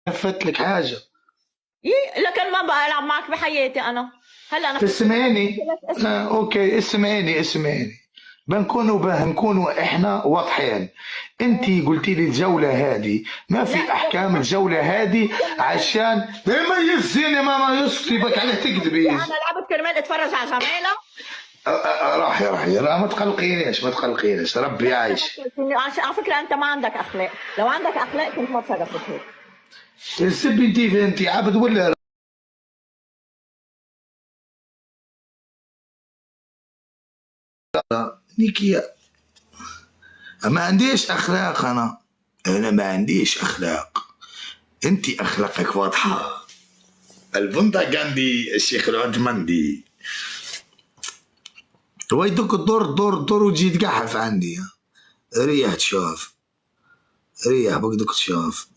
لفت لك حاجه. لكن ما بلعب معك بحياتي انا. هلا انا اسمعيني. اوكي، اسمعيني بنكونوا احنا واضحين. انت قلتي لي الجوله هذه ما في احكام الجوله هذه عشان ما يزيني ماما يسكتي بك عليه تكذبي. انا لعبت كرمال اتفرج على زمايلها. راحي ما تقلقينيش ربي عايش. على فكره انت ما عندك اخلاق، لو عندك اخلاق كنت ما تصرفت هيك. سبي انت عبد ولا نيكي؟ ما عنديش اخلاق انا ما عنديش اخلاق. انت اخلاقك واضحه. البندق عندي، الشيخ العثمندي هو يدق الدور وتجي تقحف عندي. ريح تشوف، ريح بقدك تشوف.